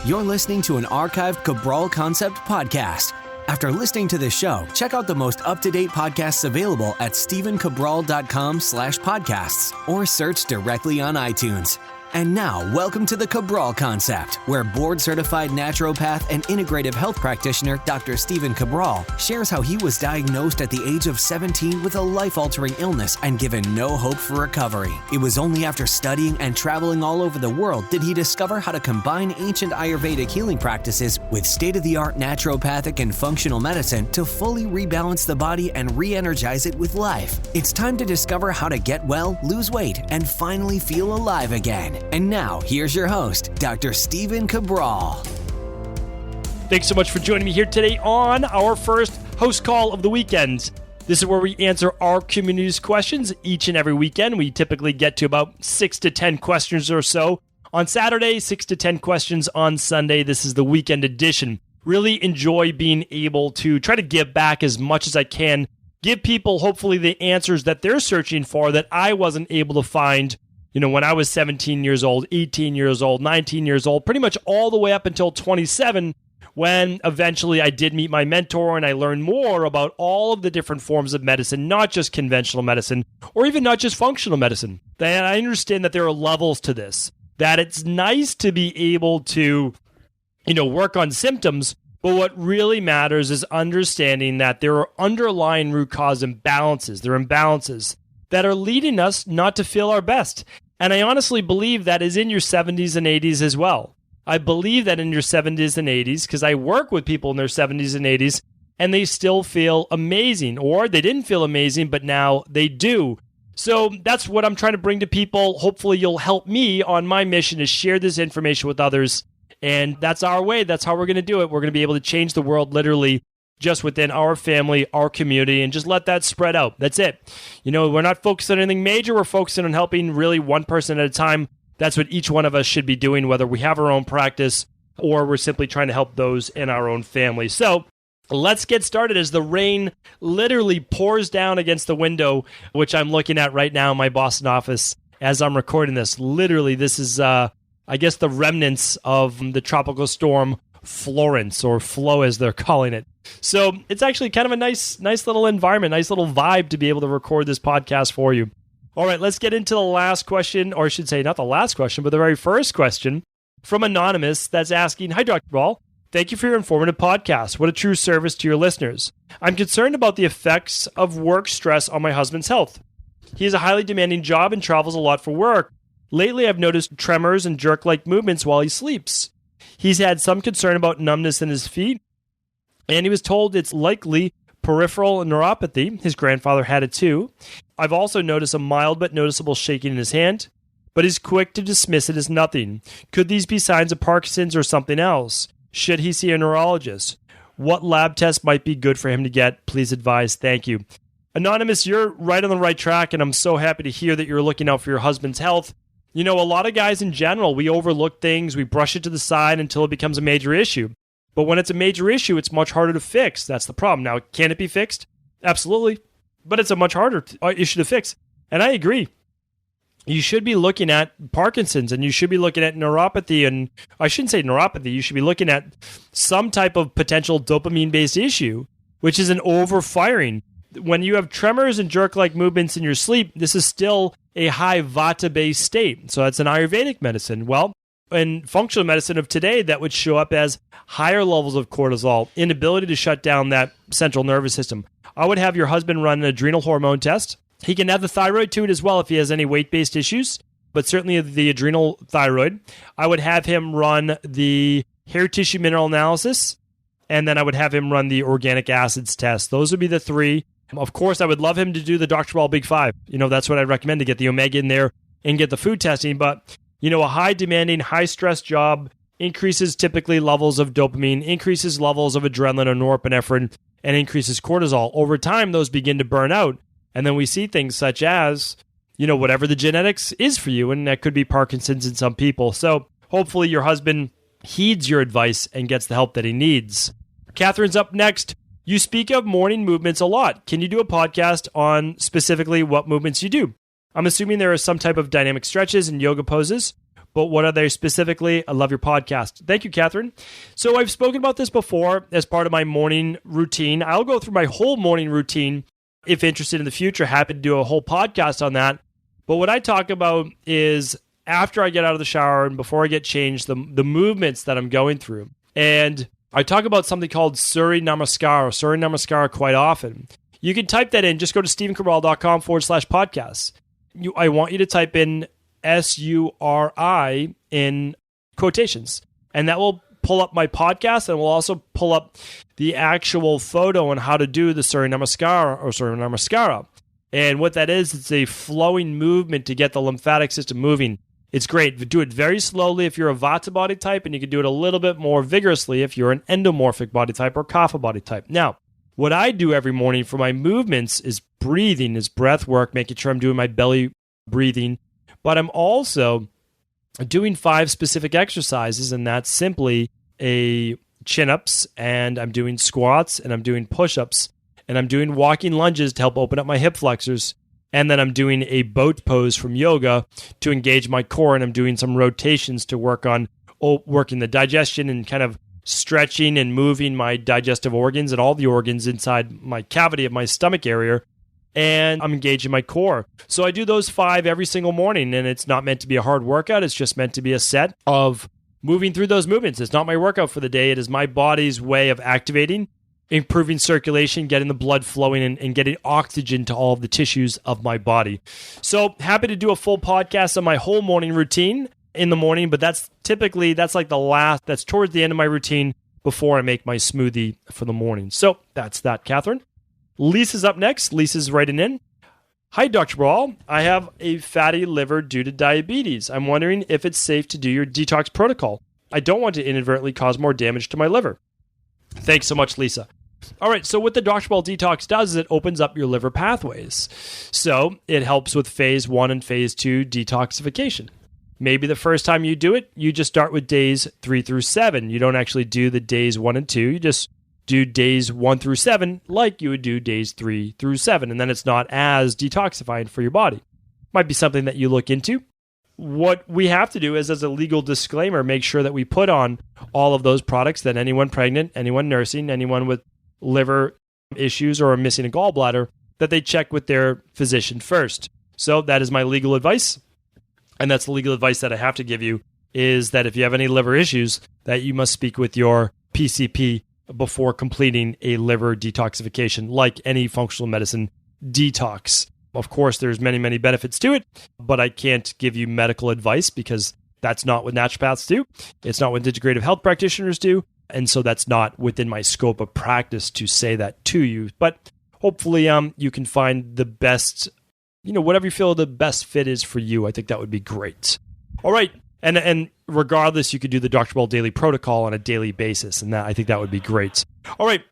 You're listening to an archived Cabral Concept podcast. After listening to this show, check out the most up-to-date podcasts available at stephencabral.com/podcasts or search directly on iTunes. And now, welcome to the Cabral Concept, where board-certified naturopath and integrative health practitioner Dr. Stephen Cabral shares how he was diagnosed at the age of 17 with a life-altering illness and given no hope for recovery. It was only after studying and traveling all over the world did he discover how to combine ancient Ayurvedic healing practices with state-of-the-art naturopathic and functional medicine to fully rebalance the body and re-energize it with life. It's time to discover how to get well, lose weight, and finally feel alive again. And now, here's your host, Dr. Stephen Cabral. Thanks so much for joining me here today on our first host call of the weekend. This is where we answer our community's questions each and every weekend. We typically get to about 6 to 10 questions or so on Saturday, 6 to 10 questions on Sunday. This is the weekend edition. Really enjoy being able to try to give back as much as I can, give people hopefully the answers that they're searching for that I wasn't able to find when I was 17 years old, 18 years old, 19 years old, pretty much all the way up until 27, when eventually I did meet my mentor and I learned more about all of the different forms of medicine, not just conventional medicine, or even not just functional medicine. And I understand that there are levels to this, that it's nice to be able to, work on symptoms, but what really matters is understanding that there are underlying root cause imbalances. There are imbalances that are leading us not to feel our best. And I honestly believe that is in your 70s and 80s as well. I believe that in your 70s and 80s because I work with people in their 70s and 80s and they still feel amazing, or they didn't feel amazing, but now they do. So that's what I'm trying to bring to people. Hopefully you'll help me on my mission to share this information with others. And that's our way. That's how we're going to do it. We're going to be able to change the world literally just within our family, our community, and just let that spread out. That's it. We're not focused on anything major. We're focusing on helping really one person at a time. That's what each one of us should be doing, whether we have our own practice or we're simply trying to help those in our own family. So let's get started as the rain literally pours down against the window, which I'm looking at right now in my Boston office as I'm recording this. Literally, this is, I guess, the remnants of the tropical storm Florence, or Flo as they're calling it. So it's actually kind of a nice little environment, nice little vibe to be able to record this podcast for you. All right, let's get into the last question, or I should say not the last question, but the very first question from Anonymous that's asking, "Hi, Dr. Ball. Thank you for your informative podcast. What a true service to your listeners. I'm concerned about the effects of work stress on my husband's health. He has a highly demanding job and travels a lot for work. Lately, I've noticed tremors and jerk-like movements while he sleeps. He's had some concern about numbness in his feet, and he was told it's likely peripheral neuropathy. His grandfather had it too. I've also noticed a mild but noticeable shaking in his hand, but he's quick to dismiss it as nothing. Could these be signs of Parkinson's or something else? Should he see a neurologist? What lab test might be good for him to get? Please advise. Thank you." Anonymous, you're right on the right track, and I'm so happy to hear that you're looking out for your husband's health. A lot of guys in general, we overlook things, we brush it to the side until it becomes a major issue. But when it's a major issue, it's much harder to fix. That's the problem. Now, can it be fixed? Absolutely. But it's a much harder issue to fix. And I agree. You should be looking at Parkinson's, and you should be looking at neuropathy. And I shouldn't say neuropathy. You should be looking at some type of potential dopamine-based issue, which is an overfiring. When you have tremors and jerk-like movements in your sleep, this is still a high vata-based state. So that's an Ayurvedic medicine. Well, in functional medicine of today, that would show up as higher levels of cortisol, inability to shut down that central nervous system. I would have your husband run an adrenal hormone test. He can add the thyroid to it as well if he has any weight-based issues, but certainly the adrenal thyroid. I would have him run the hair tissue mineral analysis, and then I would have him run the organic acids test. Those would be the three. Of course, I would love him to do the Dr. Ball Big Five. That's what I'd recommend, to get the omega in there and get the food testing. But, a high demanding, high stress job increases typically levels of dopamine, increases levels of adrenaline or norepinephrine, and increases cortisol. Over time, those begin to burn out. And then we see things such as, whatever the genetics is for you. And that could be Parkinson's in some people. So hopefully your husband heeds your advice and gets the help that he needs. Catherine's up next. You speak of morning movements a lot. Can you do a podcast on specifically what movements you do? I'm assuming there are some type of dynamic stretches and yoga poses. but what are they specifically? I love your podcast. Thank you, Catherine. So I've spoken about this before as part of my morning routine. I'll go through my whole morning routine if interested in the future. Happy to do a whole podcast on that. But what I talk about is after I get out of the shower and before I get changed, the movements that I'm going through. And I talk about something called Surya Namaskar quite often. You can type that in. Just go to stephencabral.com/podcasts. I want you to type in SURI in quotations, and that will pull up my podcast, and will also pull up the actual photo on how to do the Surya Namaskar or Surya Namaskara. And what that is, it's a flowing movement to get the lymphatic system moving. It's great. Do it very slowly if you're a Vata body type, and you can do it a little bit more vigorously if you're an endomorphic body type or Kapha body type. Now, what I do every morning for my movements is breathing, is breath work, making sure I'm doing my belly breathing. But I'm also doing 5 specific exercises, and that's simply a chin-ups, and I'm doing squats, and I'm doing push-ups, and I'm doing walking lunges to help open up my hip flexors. And then I'm doing a boat pose from yoga to engage my core, and I'm doing some rotations to work on working the digestion and kind of stretching and moving my digestive organs and all the organs inside my cavity of my stomach area. And I'm engaging my core. So I do those 5 every single morning, and it's not meant to be a hard workout. It's just meant to be a set of moving through those movements. It's not my workout for the day. It is my body's way of activating, improving circulation, getting the blood flowing, and getting oxygen to all of the tissues of my body. So happy to do a full podcast on my whole morning routine in the morning, but that's towards the end of my routine before I make my smoothie for the morning. So that's that, Catherine. Lisa's up next. Lisa's writing in. Hi, Dr. Brawl. I have a fatty liver due to diabetes. I'm wondering if it's safe to do your detox protocol. I don't want to inadvertently cause more damage to my liver. Thanks so much, Lisa. All right, so what the Dr. Brawl Detox does is it opens up your liver pathways. So it helps with phase 1 and phase 2 detoxification. Maybe the first time you do it, you just start with days 3 through 7. You don't actually do the days 1 and 2. You just do days 1 through 7 like you would do days 3 through 7. And then it's not as detoxifying for your body. Might be something that you look into. What we have to do is, as a legal disclaimer, make sure that we put on all of those products that anyone pregnant, anyone nursing, anyone with liver issues or missing a gallbladder, that they check with their physician first. So that is my legal advice. And that's the legal advice that I have to give you, is that if you have any liver issues, that you must speak with your PCP before completing a liver detoxification, like any functional medicine detox. Of course, there's many, many benefits to it, but I can't give you medical advice because that's not what naturopaths do. It's not what integrative health practitioners do. And so that's not within my scope of practice to say that to you. But hopefully you can find the best, whatever you feel the best fit is for you. I think that would be great. All right. And regardless, you could do the Dr. Ball Daily Protocol on a daily basis, and I think that would be great. All right.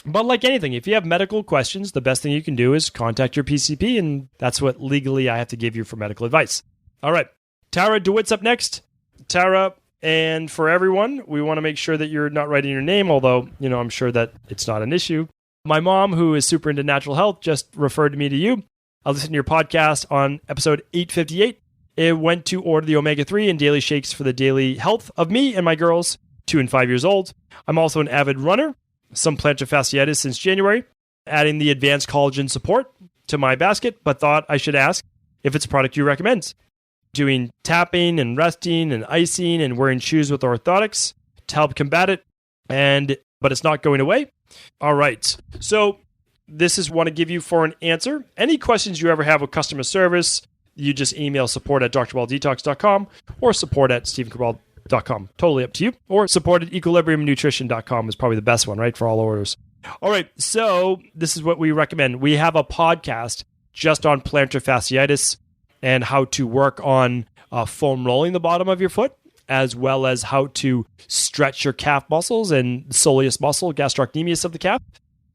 But like anything, if you have medical questions, the best thing you can do is contact your PCP, and that's what legally I have to give you for medical advice. All right. Tara DeWitt's up next. Tara, and for everyone, we want to make sure that you're not writing your name, although, I'm sure that it's not an issue. My mom, who is super into natural health, just referred me to you. I listened to your podcast on episode 858. It went to order the omega-3 and daily shakes for the daily health of me and my girls, 2 and 5 years old. I'm also an avid runner, some plantar fasciitis since January, adding the advanced collagen support to my basket, but thought I should ask if it's a product you recommend. Doing tapping and resting and icing and wearing shoes with orthotics to help combat it, but it's not going away. All right. So this is what I give you for an answer. Any questions you ever have with customer service, you just email support@drbaldetox.com or support@stephencabral.com. Totally up to you. Or support@equilibriumnutrition.com is probably the best one, right, for all orders. All right, so this is what we recommend. We have a podcast just on plantar fasciitis and how to work on foam rolling the bottom of your foot, as well as how to stretch your calf muscles and soleus muscle, gastrocnemius of the calf,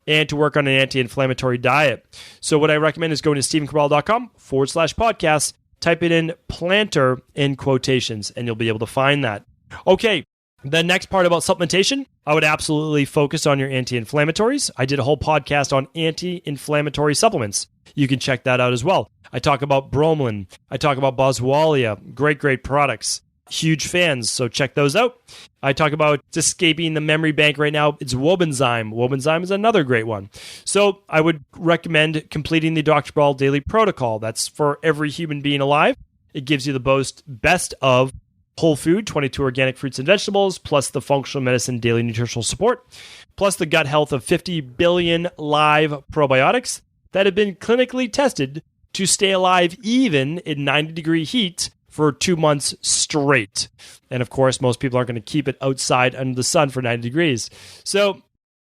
and to work on an anti-inflammatory diet. So what I recommend is going to stephencabral.com/podcast, type it in plantar in quotations, and you'll be able to find that. Okay, the next part about supplementation, I would absolutely focus on your anti-inflammatories. I did a whole podcast on anti-inflammatory supplements. You can check that out as well. I talk about bromelain. I talk about boswellia. Great products. Huge fans, so check those out. I talk about escaping the memory bank right now. It's Wobenzyme. Wobenzyme is another great one. So I would recommend completing the Dr. Cabral Daily Protocol. That's for every human being alive. It gives you the best of whole food, 22 organic fruits and vegetables, plus the functional medicine daily nutritional support, plus the gut health of 50 billion live probiotics that have been clinically tested to stay alive even in 90-degree heat for 2 months straight. And of course, most people aren't going to keep it outside under the sun for 90 degrees. So,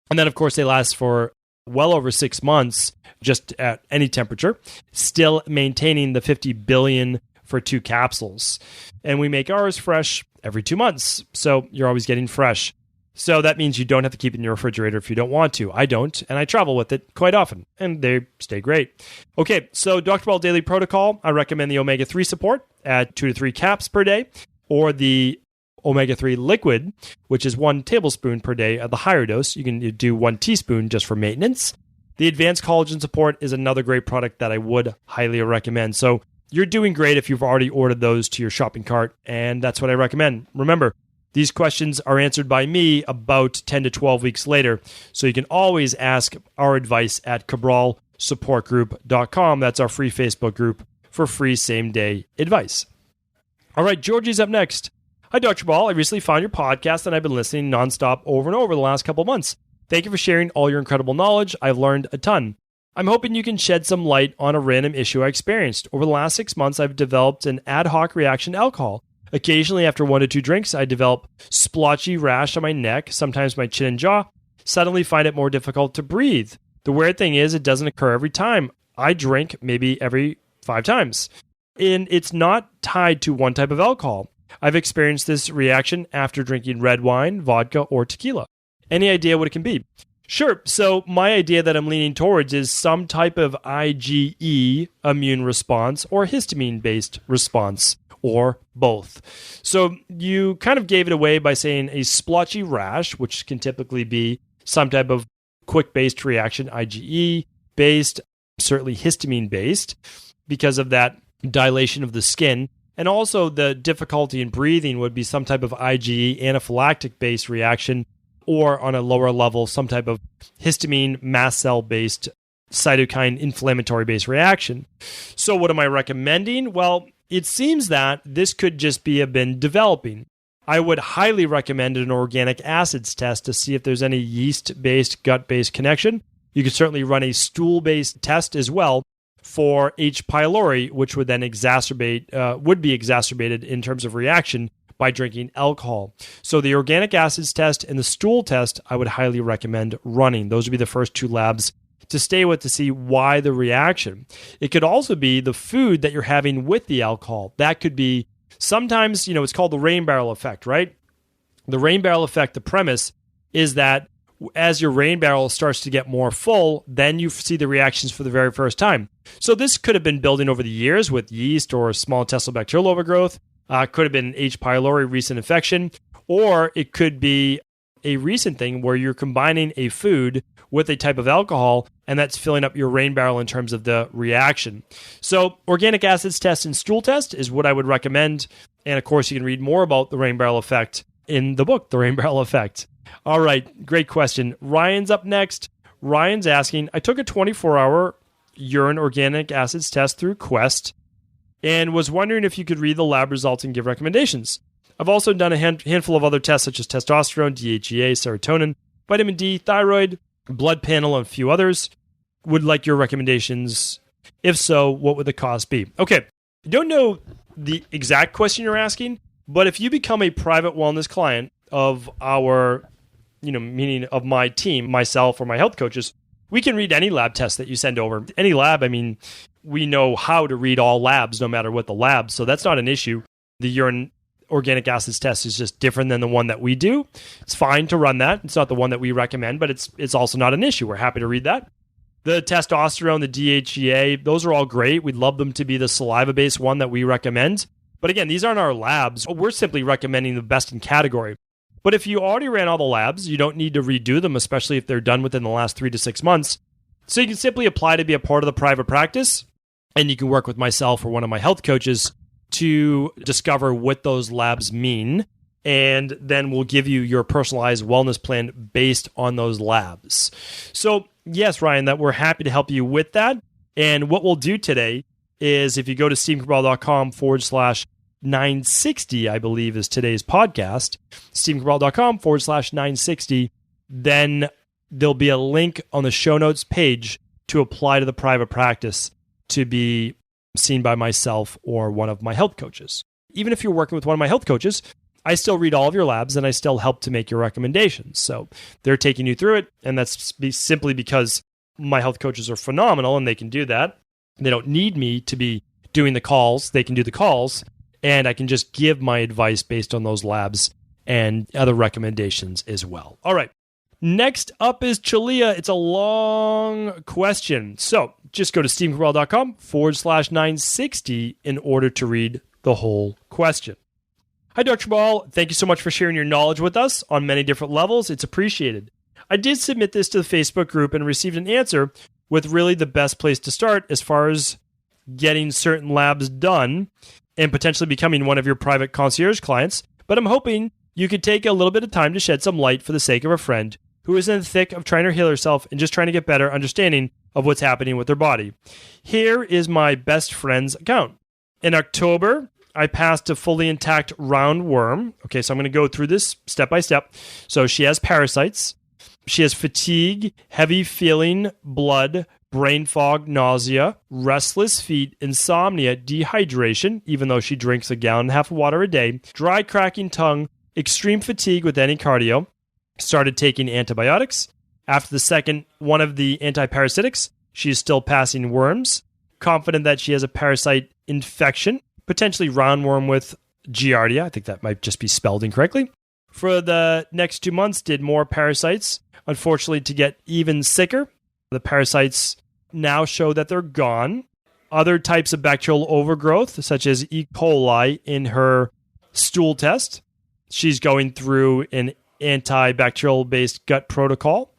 and then of course, they last for well over 6 months, just at any temperature, still maintaining the 50 billion for 2 capsules. And we make ours fresh every 2 months. So you're always getting fresh. So that means you don't have to keep it in your refrigerator if you don't want to. I don't, and I travel with it quite often, and they stay great. Okay, so Dr. Ball Daily Protocol, I recommend the omega-3 support at 2 to 3 caps per day, or the omega-3 liquid, which is 1 tablespoon per day at the higher dose. You can do 1 teaspoon just for maintenance. The advanced collagen support is another great product that I would highly recommend. So you're doing great if you've already ordered those to your shopping cart, and that's what I recommend. Remember, these questions are answered by me about 10 to 12 weeks later, so you can always ask our advice at cabralsupportgroup.com. That's our free Facebook group for free same-day advice. All right, Georgie's up next. Hi, Dr. Ball. I recently found your podcast, and I've been listening nonstop over and over the last couple of months. Thank you for sharing all your incredible knowledge. I've learned a ton. I'm hoping you can shed some light on a random issue I experienced. Over the last 6 months, I've developed an ad hoc reaction to alcohol. Occasionally, after 1 to 2 drinks, I develop splotchy rash on my neck, sometimes my chin and jaw. Suddenly find it more difficult to breathe. The weird thing is, it doesn't occur every time. I drink maybe every 5 times. And it's not tied to one type of alcohol. I've experienced this reaction after drinking red wine, vodka, or tequila. Any idea what it can be? Sure. So my idea that I'm leaning towards is some type of IgE immune response or histamine-based response, or both. So you kind of gave it away by saying a splotchy rash, which can typically be some type of quick-based reaction, IgE-based, certainly histamine-based, because of that dilation of the skin. And also the difficulty in breathing would be some type of IgE anaphylactic-based reaction, or on a lower level, some type of histamine mast cell-based cytokine inflammatory-based reaction. So what am I recommending? Well, it seems that this could just have been developing. I would highly recommend an organic acids test to see if there's any yeast-based, gut-based connection. You could certainly run a stool-based test as well for H. pylori, which would then would be exacerbated in terms of reaction by drinking alcohol. So the organic acids test and the stool test, I would highly recommend running. Those would be the first 2 labs to stay with to see why the reaction. It could also be the food that you're having with the alcohol. That could be sometimes, it's called the rain barrel effect, right? The rain barrel effect, the premise is that as your rain barrel starts to get more full, then you see the reactions for the very first time. So this could have been building over the years with yeast or small intestinal bacterial overgrowth. Could have been H. pylori recent infection, or it could be a recent thing where you're combining a food with a type of alcohol, and that's filling up your rain barrel in terms of the reaction. So organic acids test and stool test is what I would recommend. And of course, you can read more about the rain barrel effect in the book, The Rain Barrel Effect. All right, great question. Ryan's up next. Ryan's asking, I took a 24-hour urine organic acids test through Quest and was wondering if you could read the lab results and give recommendations. I've also done a handful of other tests such as testosterone, DHEA, serotonin, vitamin D, thyroid, blood panel, and a few others. Would like your recommendations. If so, what would the cost be? Okay, I don't know the exact question you're asking, but if you become a private wellness client of our, meaning of my team, myself or my health coaches, we can read any lab test that you send over. Any lab, we know how to read all labs no matter what the lab, so that's not an issue. The urine organic acids test is just different than the one that we do. It's fine to run that. It's not the one that we recommend, but it's also not an issue. We're happy to read that. The testosterone, the DHEA, those are all great. We'd love them to be the saliva-based one that we recommend. But again, these aren't our labs. We're simply recommending the best in category. But if you already ran all the labs, you don't need to redo them, especially if they're done within the last 3 to 6 months. So you can simply apply to be a part of the private practice, and you can work with myself or one of my health coaches to discover what those labs mean. And then we'll give you your personalized wellness plan based on those labs. So yes, Ryan, that we're happy to help you with that. And what we'll do today is if you go to stephencabral.com/960, I believe is today's podcast, stephencabral.com/960, then there'll be a link on the show notes page to apply to the private practice to be seen by myself or one of my health coaches. Even if you're working with one of my health coaches, I still read all of your labs and I still help to make your recommendations. So they're taking you through it, and that's simply because my health coaches are phenomenal and they can do that. They don't need me to be doing the calls. They can do the calls, and I can just give my advice based on those labs and other recommendations as well. All right. Next up is Chalia. It's a long question. So just go to stephencabral.com/960 in order to read the whole question. Hi, Dr. Cabral. Thank you so much for sharing your knowledge with us on many different levels. It's appreciated. I did submit this to the Facebook group and received an answer with really the best place to start as far as getting certain labs done and potentially becoming one of your private concierge clients. But I'm hoping you could take a little bit of time to shed some light for the sake of a friend who is in the thick of trying to heal herself and just trying to get better understanding of what's happening with their body. Here is my best friend's account. In October, I passed a fully intact roundworm. Okay, so I'm going to go through this step by step. So she has parasites. She has fatigue, heavy feeling, blood, brain fog, nausea, restless feet, insomnia, dehydration, even though she drinks 1.5 gallons of water a day, dry cracking tongue, extreme fatigue with any cardio. Started taking antibiotics. After the second one of the antiparasitics, she is still passing worms. Confident that she has a parasite infection, potentially roundworm with Giardia. I think that might just be spelled incorrectly. For the next 2 months, did more parasites, unfortunately, to get even sicker. The parasites now show that they're gone. Other types of bacterial overgrowth, such as E. coli in her stool test. She's going through an antibacterial-based gut protocol.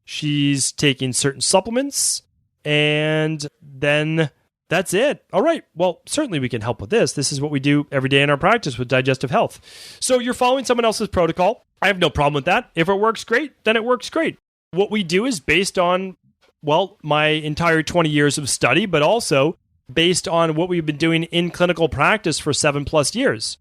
She's taking certain supplements, and then that's it. All right. Well, certainly we can help with this. This is what we do every day in our practice with digestive health. So you're following someone else's protocol. I have no problem with that. If it works great, then it works great. What we do is based on, well, my entire 20 years of study, but also based on what we've been doing in clinical practice for 7+ years.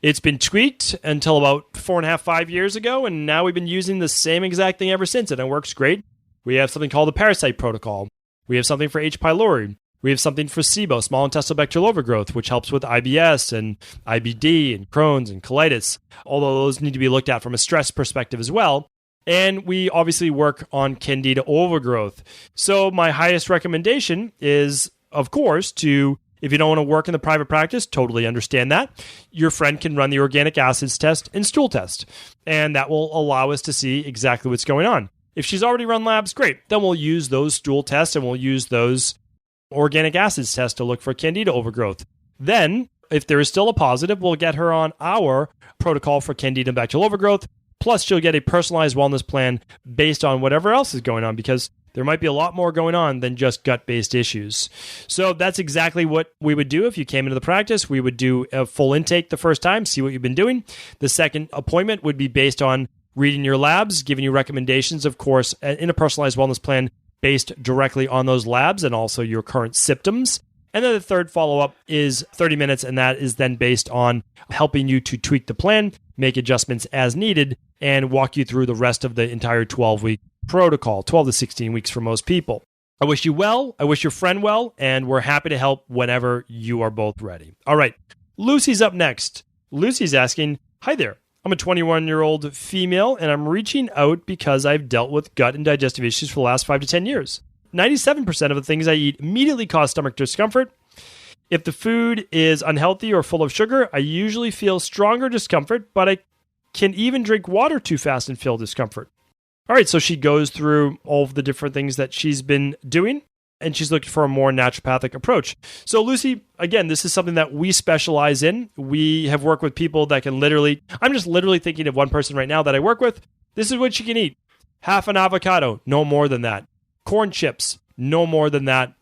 It's been tweaked until about 4.5, 5 years ago, and now we've been using the same exact thing ever since, and it works great. We have something called the parasite protocol. We have something for H. pylori. We have something for SIBO, small intestinal bacterial overgrowth, which helps with IBS and IBD and Crohn's and colitis, although those need to be looked at from a stress perspective as well. And we obviously work on candida overgrowth. So my highest recommendation is, of course, if you don't want to work in the private practice, totally understand that. Your friend can run the organic acids test and stool test, and that will allow us to see exactly what's going on. If she's already run labs, great. Then we'll use those stool tests and we'll use those organic acids tests to look for candida overgrowth. Then, if there is still a positive, we'll get her on our protocol for candida bacterial overgrowth. Plus, she'll get a personalized wellness plan based on whatever else is going on, because there might be a lot more going on than just gut-based issues. So that's exactly what we would do if you came into the practice. We would do a full intake the first time, see what you've been doing. The second appointment would be based on reading your labs, giving you recommendations, of course, in a personalized wellness plan based directly on those labs and also your current symptoms. And then the third follow-up is 30 minutes, and that is then based on helping you to tweak the plan, make adjustments as needed, and walk you through the rest of the entire 12-week protocol, 12 to 16 weeks for most people. I wish you well. I wish your friend well, and we're happy to help whenever you are both ready. All right, Lucy's up next. Lucy's asking, hi there. I'm a 21-year-old female, and I'm reaching out because I've dealt with gut and digestive issues for the last 5 to 10 years. 97% of the things I eat immediately cause stomach discomfort. If the food is unhealthy or full of sugar, I usually feel stronger discomfort, but I can even drink water too fast and feel discomfort. All right, so she goes through all of the different things that she's been doing, and she's looking for a more naturopathic approach. So Lucy, again, this is something that we specialize in. We have worked with people that can I'm just literally thinking of one person right now that I work with. This is what she can eat. Half an avocado, no more than that. Corn chips, no more than that.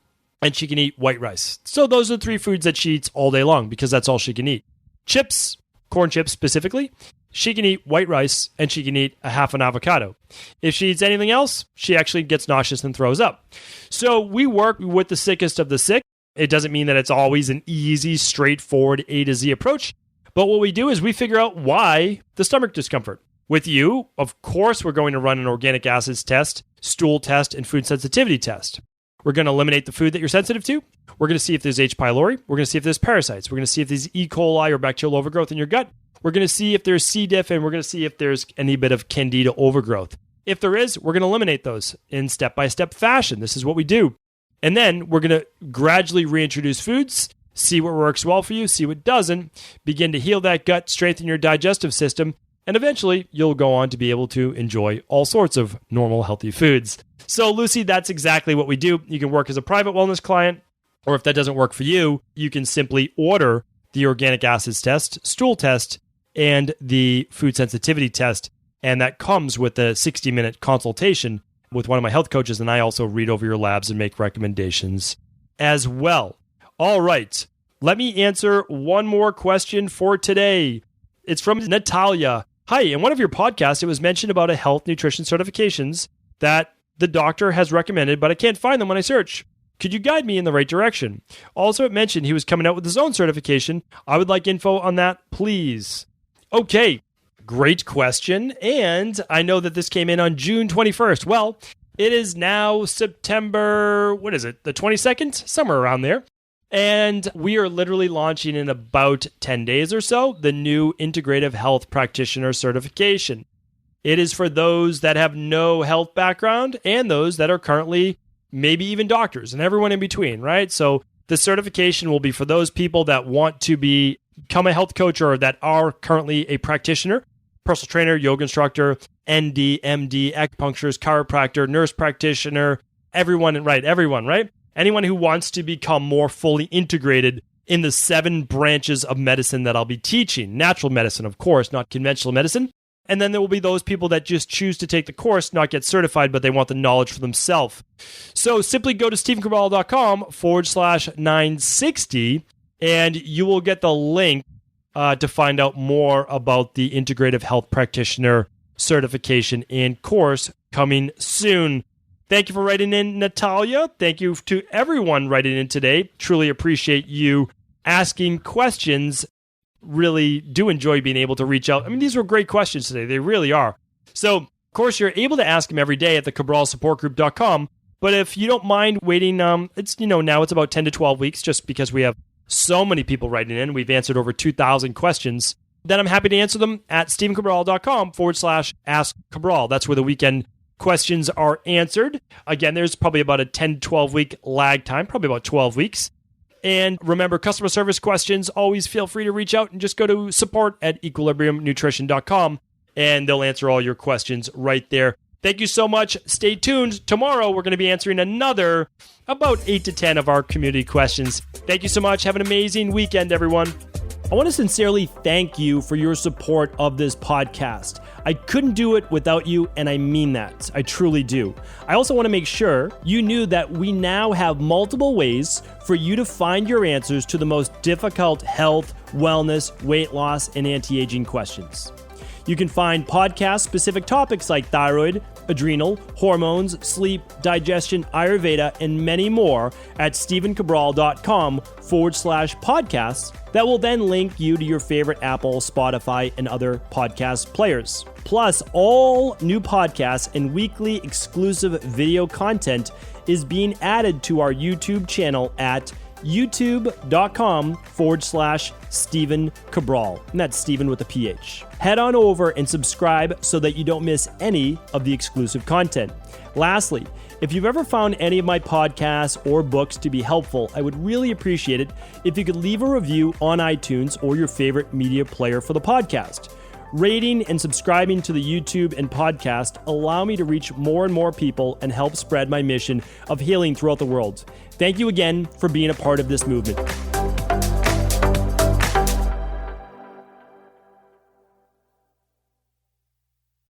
And she can eat white rice. So those are the 3 foods that she eats all day long because that's all she can eat. Chips, corn chips specifically, she can eat white rice and she can eat a half an avocado. If she eats anything else, she actually gets nauseous and throws up. So we work with the sickest of the sick. It doesn't mean that it's always an easy, straightforward A to Z approach. But what we do is we figure out why the stomach discomfort. With you, of course, we're going to run an organic acids test, stool test, and food sensitivity test. We're going to eliminate the food that you're sensitive to. We're going to see if there's H. pylori. We're going to see if there's parasites. We're going to see if there's E. coli or bacterial overgrowth in your gut. We're going to see if there's C. diff, and we're going to see if there's any bit of candida overgrowth. If there is, we're going to eliminate those in step-by-step fashion. This is what we do. And then we're going to gradually reintroduce foods, see what works well for you, see what doesn't, begin to heal that gut, strengthen your digestive system, and eventually you'll go on to be able to enjoy all sorts of normal, healthy foods. So, Lucy, that's exactly what we do. You can work as a private wellness client, or if that doesn't work for you, you can simply order the organic acids test, stool test, and the food sensitivity test. And that comes with a 60-minute consultation with one of my health coaches, and I also read over your labs and make recommendations as well. All right, let me answer one more question for today. It's from Natalia. Hi, in one of your podcasts, it was mentioned about a health nutrition certifications that the doctor has recommended, but I can't find them when I search. Could you guide me in the right direction? Also, it mentioned he was coming out with his own certification. I would like info on that, please. Okay, great question. And I know that this came in on June 21st. Well, it is now September, the 22nd? Somewhere around there. And we are literally launching in about 10 days or so the new Integrative Health Practitioner certification. It is for those that have no health background and those that are currently maybe even doctors and everyone in between, right? So the certification will be for those people that want to become a health coach or that are currently a practitioner, personal trainer, yoga instructor, ND, MD, acupuncturist, chiropractor, nurse practitioner, everyone, right? Anyone who wants to become more fully integrated in the 7 branches of medicine that I'll be teaching. Natural medicine, of course, not conventional medicine. And then there will be those people that just choose to take the course, not get certified, but they want the knowledge for themselves. So simply go to StephenCabral.com/960, and you will get the link to find out more about the Integrative Health Practitioner certification and course coming soon. Thank you for writing in, Natalia. Thank you to everyone writing in today. Truly appreciate you asking questions. Really do enjoy being able to reach out. I mean, these were great questions today. They really are. So, of course, you're able to ask them every day at the CabralSupportGroup.com. But if you don't mind waiting, now it's about 10 to 12 weeks just because we have so many people writing in. We've answered over 2,000 questions. Then I'm happy to answer them at StephenCabral.com/askCabral. That's where the weekend questions are answered. Again, there's probably about a 10 to 12 week lag time, probably about 12 weeks. And remember, customer service questions, always feel free to reach out and just go to support@equilibriumnutrition.com and they'll answer all your questions right there. Thank you so much. Stay tuned. Tomorrow, we're going to be answering another about 8 to 10 of our community questions. Thank you so much. Have an amazing weekend, everyone. I want to sincerely thank you for your support of this podcast. I couldn't do it without you, and I mean that. I truly do. I also want to make sure you knew that we now have multiple ways for you to find your answers to the most difficult health, wellness, weight loss, and anti-aging questions. You can find podcast-specific topics like thyroid, adrenal, hormones, sleep, digestion, Ayurveda, and many more at StephenCabral.com/podcasts that will then link you to your favorite Apple, Spotify, and other podcast players. Plus, all new podcasts and weekly exclusive video content is being added to our YouTube channel at youtube.com/Stephen Cabral. And that's Stephen with a PH. Head on over and subscribe so that you don't miss any of the exclusive content. Lastly, if you've ever found any of my podcasts or books to be helpful, I would really appreciate it if you could leave a review on iTunes or your favorite media player for the podcast. Rating and subscribing to the YouTube and podcast allow me to reach more and more people and help spread my mission of healing throughout the world. Thank you again for being a part of this movement.